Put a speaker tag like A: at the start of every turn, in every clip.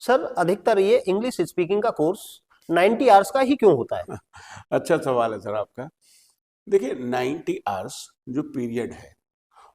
A: Sir अधिकतर ये English speaking का कोर्स 90 आवर्स का ही क्यों होता है?
B: अच्छा सवाल है सर आपका। देखिए 90 आवर्स जो पीरियड है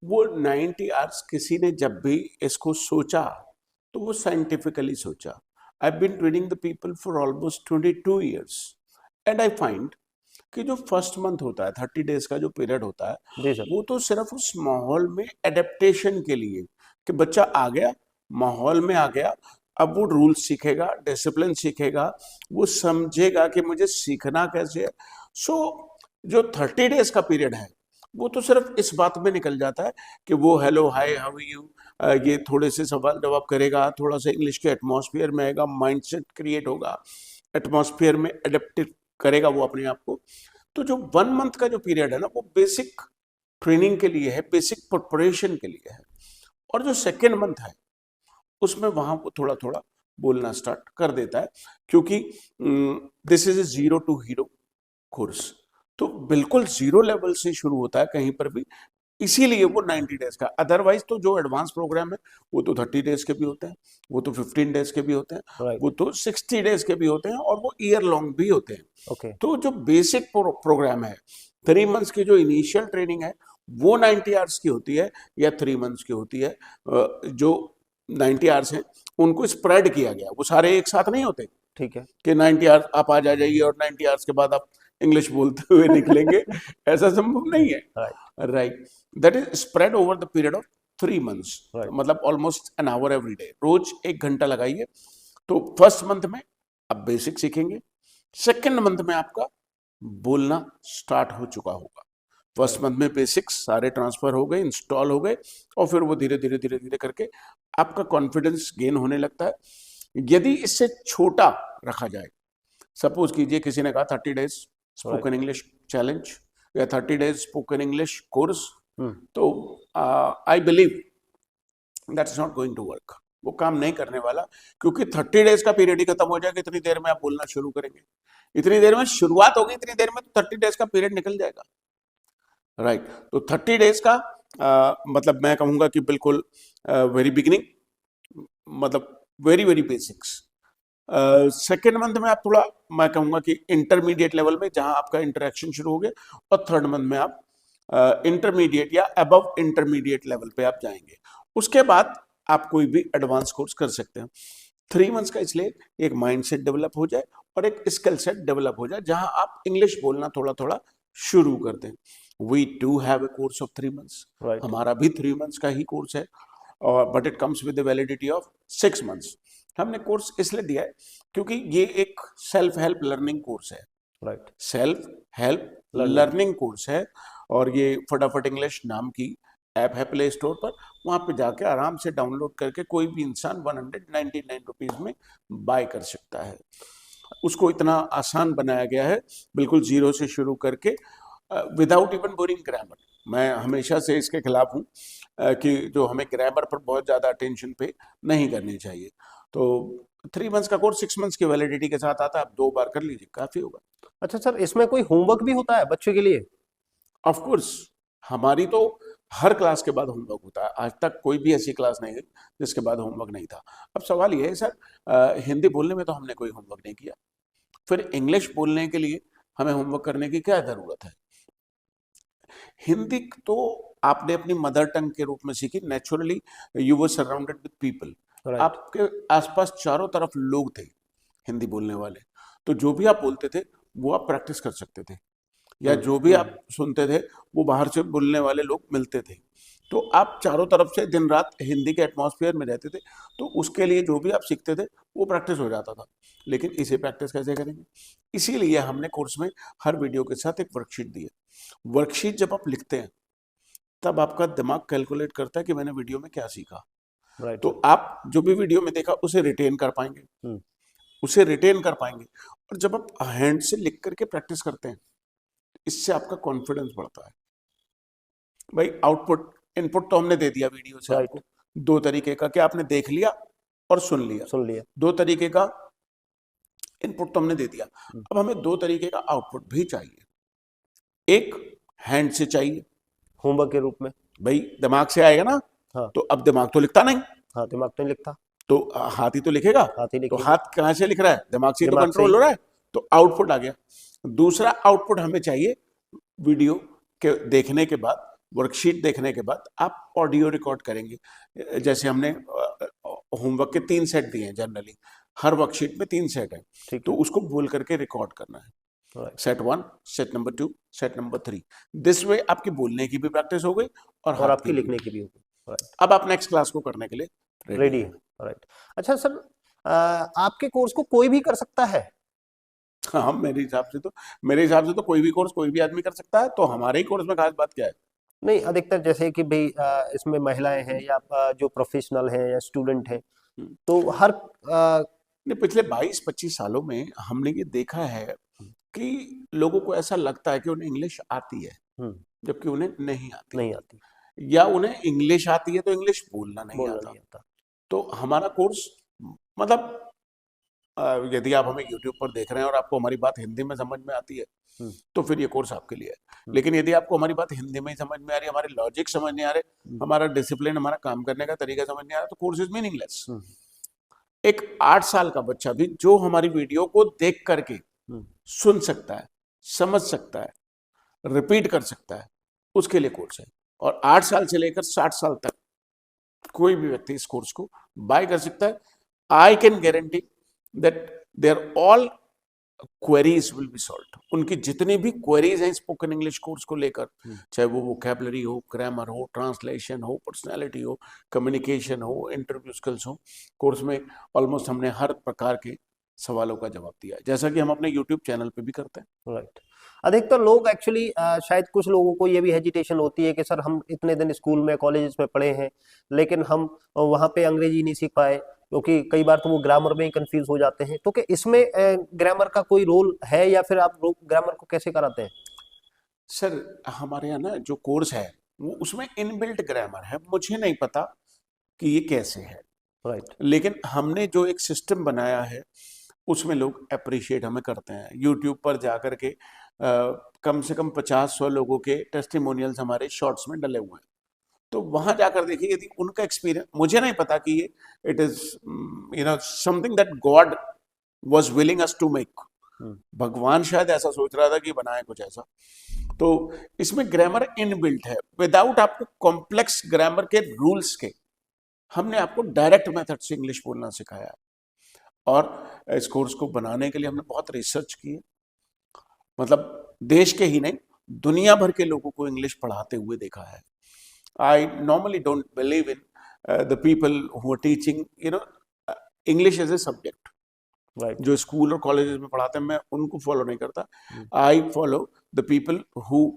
B: वो 90 आवर्स किसी ने जब भी इसको सोचा तो वो साइंटिफिकली सोचा। I been training the people for almost 22 years and I find कि जो फर्स्ट मंथ होता है 30 डेज का जो पीरियड होता है
A: जी सर।
B: वो तो सिर्फ उस माहौल में एडेप्टेशन के लिए कि बच्चा आ गया, माहौल में आ गया, अब वो रूल सीखेगा, डिसिप्लिन सीखेगा, वो समझेगा कि मुझे सीखना कैसे है। सो जो 30 डेज का पीरियड है वो तो सिर्फ इस बात में निकल जाता है कि वो hello hi how are you, ये थोड़े से सवाल जवाब करेगा, थोड़ा सा इंग्लिश के एटमॉस्फेयर में आएगा, माइंडसेट क्रिएट होगा, एटमॉस्फेयर में एडेप्ट करेगा वो अपने आप को। तो जो 1 मंथ का जो पीरियड है ना वो बेसिक ट्रेनिंग के लिए है, बेसिक प्रिपरेशन के लिए है। और जो सेकेंड मंथ है उसमें वहां वो थोड़ा थोड़ा बोलना स्टार्ट कर देता है, क्योंकि this is a zero to hero course. तो बिल्कुल जीरो लेवल से शुरू होता है कहीं पर भी, इसीलिए वो 90 डेज का। अदरवाइज तो जो एडवांस प्रोग्राम है वो तो 30 डेज के भी होते हैं, वो तो 15 डेज के भी होते हैं,
A: राइट।
B: वो तो 60 डेज के भी होते हैं और वो ईयर लॉन्ग भी होते हैं।
A: ओके।
B: तो जो बेसिक प्रोग्राम है 3 मंथ्स की जो इनिशियल ट्रेनिंग है वो 90 आवर्स की होती है या 3 मंथ्स की होती है। जो 90 आवर्स हैं उनको स्प्रेड किया गया, वो सारे एक साथ नहीं होते
A: ठीक है।
B: कि 90 आवर्स आप आ जाइए और 90 आवर्स के बाद आप इंग्लिश बोलते हुए निकलेंगे। ऐसा संभव नहीं है।
A: Right.
B: Right, that is spread over the period of 3 months,
A: right.
B: मतलब almost an hour every day, रोज 1 घंटा लगाइए। तो फर्स्ट मंथ में आप बेसिक सीखेंगे, सेकेंड मंथ में आपका बोलना स्टार्ट हो चुका होगा। फर्स्ट मंथ में बेसिक्स सारे ट्रांसफर हो गए, इंस्टॉल हो गए, और फिर वो धीरे धीरे धीरे धीरे करके आपका कॉन्फिडेंस गेन होने लगता है। यदि इससे छोटा रखा जाए, सपोज कीजिए किसी ने कहा 30 डेज स्पोकन इंग्लिश चैलेंज या 30 डेज स्पोकन इंग्लिश कोर्स, तो I believe that's not going to work. वो काम नहीं करने वाला, क्योंकि 30 डेज का पीरियड ही खत्म हो जाएगा, इतनी देर में आप बोलना शुरू करेंगे, इतनी देर में शुरुआत होगी, इतनी देर में तो 30 डेज का पीरियड निकल जाएगा। राइट, तो 30 डेज का मतलब मैं कहूंगा कि बिल्कुल वेरी बिगिनिंग, मतलब very very basics. Second month में आप थोड़ा, मैं कहूंगा कि इंटरमीडिएट लेवल में, जहां आपका इंटरेक्शन शुरू हो गया, और थर्ड मंथ में आप इंटरमीडिएट या अबव इंटरमीडिएट लेवल पे आप जाएंगे। उसके बाद आप कोई भी एडवांस कोर्स कर सकते हैं। 3 मंथ्स का इसलिए एक माइंडसेट डेवलप हो जाए और एक स्किल सेट डेवलप हो जाए, जहां आप इंग्लिश बोलना थोड़ा थोड़ा शुरू कर दें। We do have a course of 3 months,
A: right.
B: हमारा भी 3 मंथ्स का ही कोर्स है, और but it comes with the validity of 6 months. हमने कोर्स इसलिए दिया है क्योंकि ये एक सेल्फ हेल्प लर्निंग कोर्स है,
A: right.
B: Self help learning course है। और ये फटाफट इंग्लिश नाम की ऐप है प्ले स्टोर पर, वहां पे जाके आराम से डाउनलोड करके कोई भी इंसान 199 रुपीज में बाय कर सकता है। उसको इतना आसान बनाया गया है, बिल्कुल जीरो से शुरू करके, विदाउट इवन बोरिंग ग्रामर। मैं हमेशा से इसके खिलाफ हूँ कि जो हमें ग्रामर पर बहुत ज़्यादा अटेंशन पे नहीं करनी चाहिए। तो 3 मंथ्स का कोर्स 6 मंथ्स की वैलिडिटी के साथ आता है, आप 2 बार कर लीजिए, काफ़ी होगा।
A: अच्छा सर, इसमें कोई होमवर्क भी होता है बच्चे के लिए?
B: ऑफ कोर्स, हमारी तो हर क्लास के बाद होमवर्क होता है। आज तक कोई भी ऐसी क्लास नहीं हुई जिसके बाद होमवर्क नहीं था। अब सवाल ये है सर, हिंदी बोलने में तो हमने कोई होमवर्क नहीं किया, फिर इंग्लिश बोलने के लिए हमें होमवर्क करने की क्या ज़रूरत है? हिंदी तो आपने अपनी मदर टंग के रूप में सीखी, naturally you were surrounded with people,
A: right.
B: आपके आसपास चारों तरफ लोग थे हिंदी बोलने वाले, तो जो भी आप बोलते थे वो आप प्रैक्टिस कर सकते थे, या जो भी आप सुनते थे वो बाहर से बोलने वाले लोग मिलते थे, तो आप चारों तरफ से दिन रात हिंदी के एटमॉस्फेयर में रहते थे, तो उसके लिए जो भी आप सीखते थे वो प्रैक्टिस हो जाता था। लेकिन इसे प्रैक्टिस कैसे करेंगे? इसीलिए हमने कोर्स में हर वीडियो के साथ एक वर्कशीट दी है। वर्कशीट जब आप लिखते हैं तब आपका दिमाग कैलकुलेट करता है कि मैंने वीडियो में क्या सीखा,
A: राइट।
B: तो आप जो भी वीडियो में देखा उसे रिटेन कर पाएंगे, उसे रिटेन कर पाएंगे। और जब आप हैंड से लिख करके प्रैक्टिस करते हैं, इससे आपका कॉन्फिडेंस बढ़ता है। भाई आउटपुट इनपुट तो हमने दे दिया वीडियो से
A: राइट।
B: आपको, 2 तरीके का, कि आपने देख लिया और सुन लिया,
A: सुन लिया।
B: 2 तरीके का इनपुट तो हमने दे दिया। अब हमें 2 तरीके का आउटपुट भी चाहिए, एक हैंड से चाहिए,
A: होमवर्क के रूप में।
B: भाई दिमाग से आएगा ना,
A: हाँ।
B: तो अब दिमाग तो लिखता नहीं,
A: हाँ, दिमाग तो नहीं लिखता।
B: तो हाथ ही तो लिखेगा,
A: हाथ ही
B: तो
A: लिखेंगे।
B: हाथ कहाँ से लिख रहा है? दिमाग से ही तो
A: दिमाग से
B: कंट्रोल
A: ही।
B: हो रहा है, तो आउटपुट आ गया। दूसरा आउटपुट हमें चाहिए, वीडियो के देखने के बाद, वर्कशीट देखने के बाद आप ऑडियो रिकॉर्ड करेंगे। जैसे हमने होमवर्क के 3 सेट दिए हैं जनरली, हर वर्कशीट में 3 सेट है,
A: ठीक
B: तो
A: है।
B: उसको बोल करके रिकॉर्ड करना है।
A: Right.
B: Set 1, set number 2, set number 3। This way आपकी बोलने की भी प्रैक्टिस हो गई और
A: और
B: हाथ
A: आपकी
B: की भी।
A: लिखने की भी होगी। राइट।
B: अब आप नेक्स्ट क्लास को करने के लिए रेडी
A: रेडी
B: है।
A: है। राइट। अच्छा सर, आपके कोर्स को कोई भी कर सकता है?
B: हाँ, मेरे हिसाब से तो कोई भी कोर्स कोई भी आदमी कर सकता है, तो हमारे ही कोर्स में खास बात क्या है?
A: नहीं, अधिकतर जैसे कि भाई इसमें महिलाएं हैं या जो प्रोफेशनल हैं या स्टूडेंट हैं,
B: हम्म।
A: तो हर
B: नहीं, पिछले 22-25 सालों में हमने ये देखा है कि लोगों को ऐसा लगता है कि उन्हें इंग्लिश आती है,
A: हम्म,
B: जबकि उन्हें नहीं आती,
A: नहीं आती,
B: या उन्हें इंग्लिश आती है तो इंग्लिश बोलना नहीं
A: बोलना
B: आता।
A: नहीं आता।
B: तो हमारा कोर्स, मतलब यदि आप हमें यूट्यूब पर देख रहे हैं और आपको हमारी बात हिंदी में समझ में आती है,
A: हम्म,
B: तो फिर ये कोर्स आपके लिए है।
A: हम्म,
B: लेकिन यदि आपको हमारी बात हिंदी में ही समझ में आ रही है, हमारे लॉजिक समझ नहीं आ रहे, हमारा डिसिप्लिन, हमारा काम करने का तरीका समझ नहीं आ रहा, तो कोर्स इज मीनिंगलेस।
A: हम्म,
B: एक 8 साल का बच्चा भी जो हमारी वीडियो को देख करके
A: हम्म,
B: सुन सकता है, समझ सकता है, रिपीट कर सकता है, उसके लिए कोर्स है। और 8 साल से लेकर 60 साल तक कोई भी व्यक्ति इस कोर्स को बाय कर सकता है। I can guarantee that their all queries will be solved. उनकी जितनी भी क्वेरीज हैं स्पोकन इंग्लिश कोर्स को लेकर, चाहे वो वोकैबुलरी हो, ग्रामर हो, ट्रांसलेशन हो, पर्सनालिटी हो, कम्युनिकेशन हो, इंटरव्यू स्किल्स हो, कोर्स में ऑलमोस्ट हमने हर प्रकार के सवालों का जवाब दिया है, जैसा कि हम अपने यूट्यूब चैनल पे भी करते हैं।
A: राइट। अधिकतर लोग एक्चुअली शायद कुछ लोगों को ये भी हेजिटेशन होती है कि सर हम इतने दिन स्कूल में कॉलेजेस में पढ़े हैं, लेकिन हम वहाँ पे अंग्रेजी नहीं सीख पाए, क्योंकि कई बार तो वो ग्रामर में ही कंफ्यूज हो जाते हैं। तो क्या इसमें ग्रामर का कोई रोल है, या फिर आप ग्रामर को कैसे कराते हैं?
B: सर, हमारे यहाँ ना जो कोर्स है वो उसमें इनबिल्ट ग्रामर है, मुझे नहीं पता कि ये कैसे है,
A: राइट।
B: लेकिन हमने जो एक सिस्टम बनाया है उसमें लोग अप्रिशिएट हमें करते हैं। यूट्यूब पर जा कर के कम से कम 50-100 लोगों के टेस्टिमोनियल्स हमारे शॉर्ट्स में डले हुए हैं, तो वहां जाकर देखिए यदि उनका एक्सपीरियंस, मुझे नहीं पता कि ये it is something that God was willing us to make. भगवान शायद ऐसा सोच रहा था कि बनाए कुछ ऐसा। तो इसमें ग्रामर इनबिल्ट है, विदाउट आपको कॉम्प्लेक्स ग्रामर के रूल्स के। हमने आपको डायरेक्ट मेथड से इंग्लिश बोलना सिखाया है, और इस कोर्स को बनाने के लिए हमने बहुत रिसर्च की है। मतलब देश के ही नहीं, दुनिया भर के लोगों को इंग्लिश पढ़ाते हुए देखा है। I normally don't believe in the people who are teaching English as a subject.
A: Right.
B: जो स्कूल और कॉलेजेस में पढ़ाते हैं, मैं उनको फॉलो नहीं करता। I follow the people who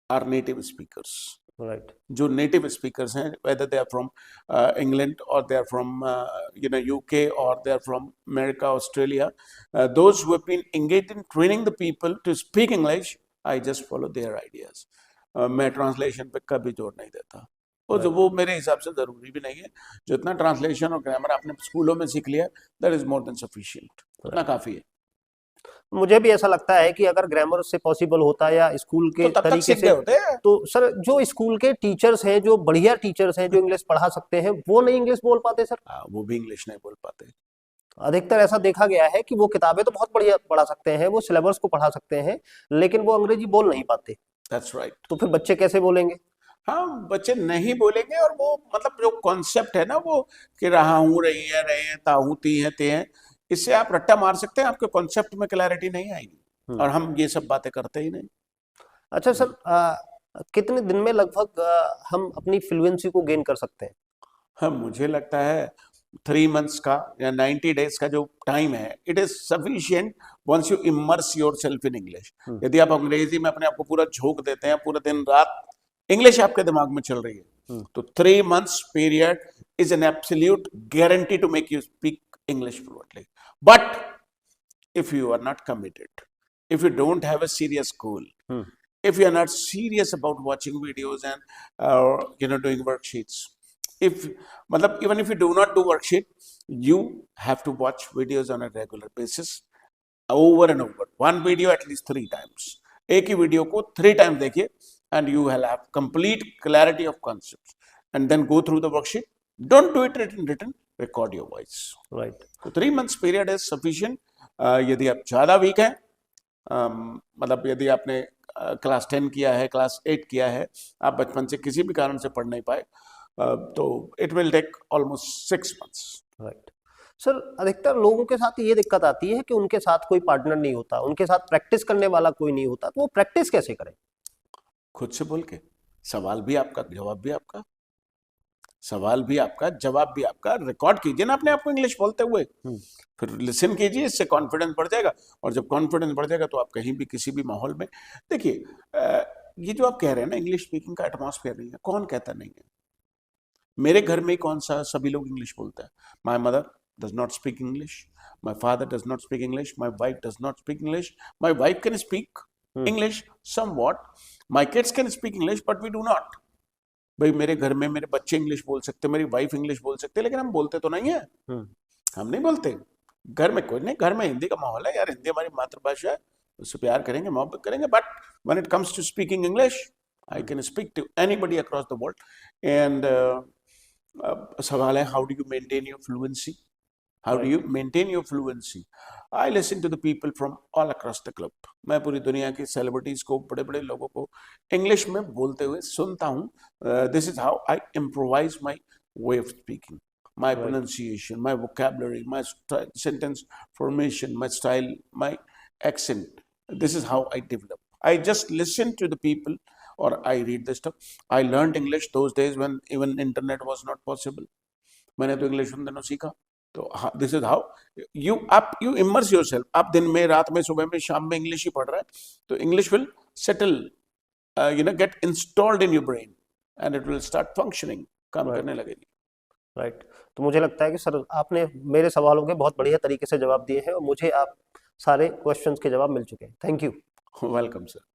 B: are native speakers.
A: Right.
B: जो नेटिव स्पीकर्स हैं, whether they are from England और दे आर फ्रॉम यूके और they are from America, Australia, those who have been engaged in training the people to speak English, I just follow their ideas. मैं translation पे कभी जोर नहीं देता, और जो वो मेरे हिसाब से जरूरी भी नहीं है। जितना ट्रांसलेशन और ग्रामर आपने स्कूलों में सीख लिया, that is more than sufficient, उतना काफी है।
A: मुझे भी ऐसा लगता है कि अगर ग्रामर से पॉसिबल होता या स्कूल
B: तो
A: के
B: तब तक
A: तरीके
B: सीख
A: से,
B: गए होते हैं।
A: तो सर जो स्कूल के टीचर्स हैं, जो बढ़िया टीचर्स हैं, जो इंग्लिश पढ़ा सकते हैं, वो नहीं इंग्लिश बोल पाते सर।
B: वो भी इंग्लिश नहीं बोल पाते।
A: अधिकतर ऐसा देखा गया है कि वो किताबें तो बहुत बढ़िया पढ़ा सकते हैं, वो सिलेबस को पढ़ा सकते हैं, लेकिन वो अंग्रेजी बोल नहीं पाते।
B: That's right.
A: तो फिर बच्चे कैसे बोलेंगे?
B: हाँ, बच्चे नहीं बोलेंगे, और वो मतलब जो कॉन्सेप्ट है ना, वो कि रहा हूँ, रही है, रहे हैं, ताहू, ती है, ते हैं, इससे आप रट्टा मार सकते हैं, आपके कॉन्सेप्ट में क्लैरिटी नहीं आएगी, और हम ये सब बातें करते ही नहीं।
A: अच्छा सर, कितने दिन में लगभग हम अपनी फ्लुएंसी को गेन कर सकते हैं?
B: हाँ, मुझे लगता है 3 मंथ्स का या 90 डेज का जो टाइम है, it is sufficient once you immerse yourself in English. यदि आप अंग्रेजी में अपने आप को पूरा झोंक देते हैं, पूरा दिन रात इंग्लिश आपके दिमाग में चल रही है, तो 3 months period is an absolute guarantee to make you speak English fluently. But if you are not committed, if you don't have a serious goal, if you are not serious about watching videos and doing worksheets, if matlab, even if you do not do worksheet, you have to watch videos on a regular basis, over and over, one video at least 3 times। एक ही video को 3 times देखिए, and you will have complete clarity of concepts, and then go through the worksheet। don't do it written, record your voice.
A: Right.
B: तो 3 months period is sufficient. यदि आप ज़्यादा week हैं, मतलब यदि आपने क्लास 10 किया है, क्लास 8 किया है, आप बचपन से किसी भी कारण से पढ़ नहीं पाए, तो it will take almost 6 months।
A: Right sir, अधिकतर लोगों के साथ ये दिक्कत आती है कि उनके साथ कोई पार्टनर नहीं होता, उनके साथ प्रैक्टिस करने वाला कोई नहीं होता, तो वो प्रैक्टिस कैसे करें?
B: खुद से बोल के, सवाल भी आपका, जवाब भी आपका, सवाल भी आपका, जवाब भी आपका। रिकॉर्ड कीजिए ना अपने आप को इंग्लिश बोलते हुए, फिर लिसन कीजिए, इससे कॉन्फिडेंस बढ़ जाएगा। और जब कॉन्फिडेंस बढ़ जाएगा तो आप कहीं भी किसी भी माहौल में, देखिए ये जो आप कह रहे हैं ना इंग्लिश स्पीकिंग का एटमॉस्फेयर नहीं है, कौन कहता नहीं है? मेरे घर में कौन सा सभी लोग इंग्लिश बोलते हैं? My mother does not speak English, my father does not speak English, my wife does not speak English. My wife can speak English somewhat, my kids can speak English, but we do not. भाई मेरे घर में मेरे बच्चे English बोल सकते, मेरी wife English बोल सकते, लेकिन हम बोलते तो नहीं है। हम नहीं बोलते। घर में कोई नहीं, घर में हिंदी का माहौल है यार, हिंदी हमारी मातृभाषा है, उससे प्यार करेंगे, मोहब्बत करेंगे। But when it comes to speaking English, I can speak to anybody across the world. And सवाल है, how do you maintain your fluency? How do you maintain your fluency? I listen to the people from all across the globe. मैं पूरी दुनिया की celebrities को, बड़े बड़े लोगों को इंग्लिश में बोलते हुए सुनता हूँ। This is how I improvise my way of speaking, my pronunciation, my vocabulary, my sentence formation, my style, my accent. This is how I develop. I just listen to the people or I read the stuff. I learned English those days when even internet was not possible. मैंने तो English उन दिनों सीखा। तो this is how you immerse yourself. आप दिन में, रात में, सुबह में, शाम में इंग्लिश ही पढ़ रहे हैं, तो English will settle, get installed in your brain and it will start functioning, काम करने लगेगी।
A: राइट। तो मुझे लगता है कि सर आपने मेरे सवालों के बहुत बढ़िया तरीके से जवाब दिए हैं और मुझे आप सारे क्वेश्चंस के जवाब मिल चुके हैं। Thank you.
B: Welcome sir.